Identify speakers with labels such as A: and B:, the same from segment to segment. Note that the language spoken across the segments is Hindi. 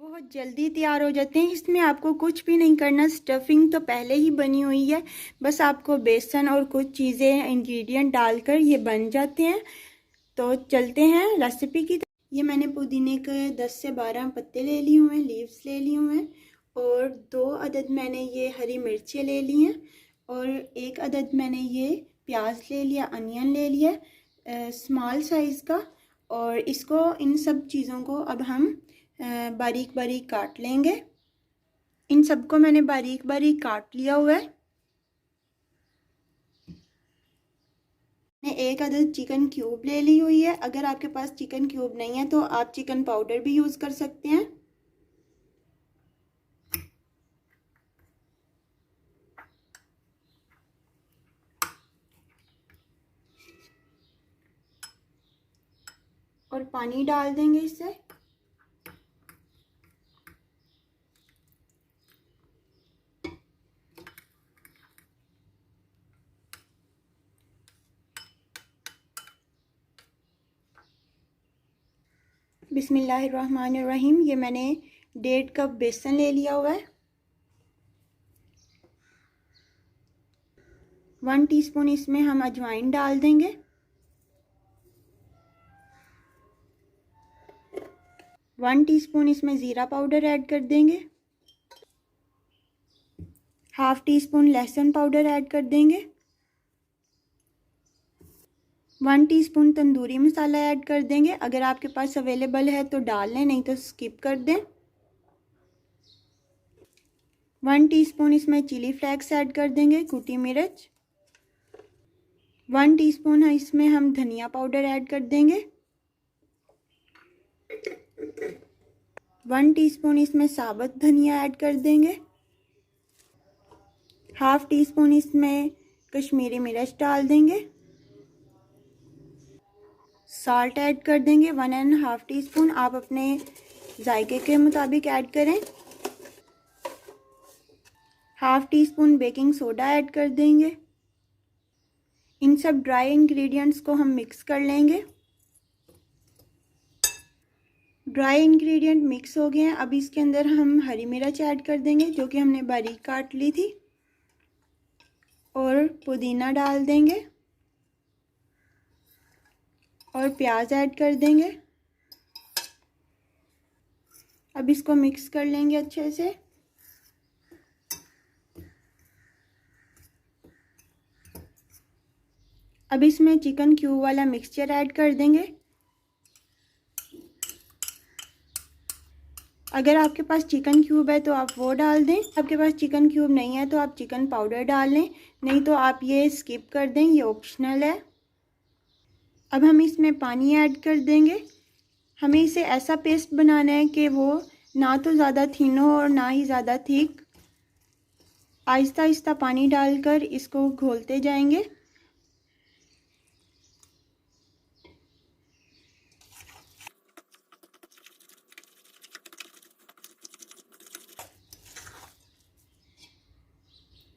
A: बहुत जल्दी तैयार हो जाते हैं। इसमें आपको कुछ भी नहीं करना, स्टफिंग तो पहले ही बनी हुई है, बस आपको बेसन और कुछ चीज़ें इंग्रेडिएंट डालकर ये बन जाते हैं। तो चलते हैं रेसिपी की। ये मैंने पुदीने के 10 से 12 पत्ते ले लिए हुए हैं, लीव्स ले लिए हुए हैं, और 2 अदद मैंने ये हरी मिर्चें ले ली हैं, और 1 अदद मैंने ये प्याज ले लिया, अनियन ले लिया स्मॉल साइज़ का। और इसको, इन सब चीज़ों को अब हम बारीक बारीक काट लेंगे। इन सबको मैंने बारीक बारीक काट लिया हुआ है। मैंने 1 अदद चिकन क्यूब ले ली हुई है। अगर आपके पास चिकन क्यूब नहीं है तो आप चिकन पाउडर भी यूज़ कर सकते हैं। और पानी डाल देंगे इससे। बिस्मिल्लाहिर्रहमानिर्रहीम। ये मैंने 1.5 कप बेसन ले लिया हुआ है। 1 टीस्पून इसमें हम अजवाइन डाल देंगे। 1 टीस्पून इसमें ज़ीरा पाउडर ऐड कर देंगे। हाफ़ टी स्पून लहसुन पाउडर ऐड कर देंगे। 1 टीस्पून तंदूरी मसाला ऐड कर देंगे। अगर आपके पास अवेलेबल है तो डाल लें, नहीं तो स्किप कर दें। 1 टीस्पून इसमें चिली फ्लेक्स ऐड कर देंगे, कुटी मिर्च। 1 टीस्पून है इसमें हम धनिया पाउडर ऐड कर देंगे। 1 टीस्पून इसमें साबुत धनिया ऐड कर देंगे। हाफ़ टी स्पून इसमें कश्मीरी मिर्च डाल देंगे। सॉल्ट ऐड कर देंगे 1.5 टीस्पून। आप अपने जायके के मुताबिक ऐड करें। Half tea spoon baking soda add कर देंगे। इन सब ड्राई इंग्रेडिएंट्स को हम मिक्स कर लेंगे। ड्राई इंग्रेडिएंट मिक्स हो गए हैं। अब इसके अंदर हम हरी मिर्च ऐड कर देंगे जो कि हमने बारीक काट ली थी, और पुदीना डाल देंगे, और प्याज ऐड कर देंगे। अब इसको मिक्स कर लेंगे अच्छे से। अब इसमें चिकन क्यूब वाला मिक्सचर ऐड कर देंगे। अगर आपके पास चिकन क्यूब है तो आप वो डाल दें। आपके पास चिकन क्यूब नहीं है तो आप चिकन पाउडर डाल लें, नहीं तो आप ये स्किप कर दें, ये ऑप्शनल है। अब हम इसमें पानी ऐड कर देंगे। हमें इसे ऐसा पेस्ट बनाना है कि वो ना तो ज़्यादा थिन हो और ना ही ज़्यादा थिक। आहिस्ता आहिस्ता पानी डालकर इसको घोलते जाएंगे।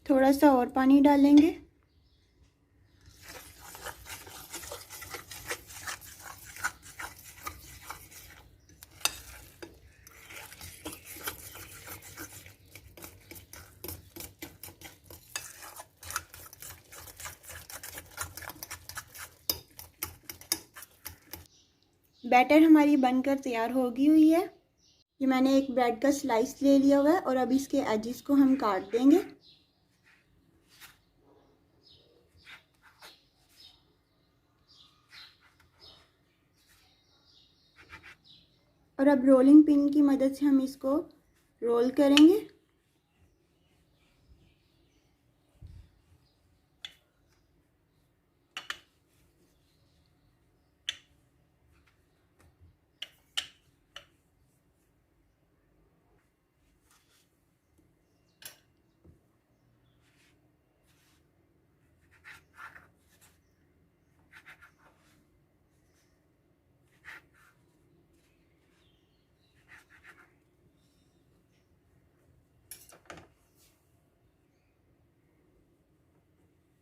A: थोड़ा सा और पानी डालेंगे। बैटर हमारी बनकर तैयार हो गई हुई है। ये मैंने एक ब्रेड का स्लाइस ले लिया हुआ है, और अब इसके एजेस को हम काट देंगे। और अब रोलिंग पिन की मदद से हम इसको रोल करेंगे।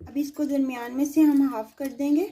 A: अब इसको दरमियान में से हम हाफ कर देंगे।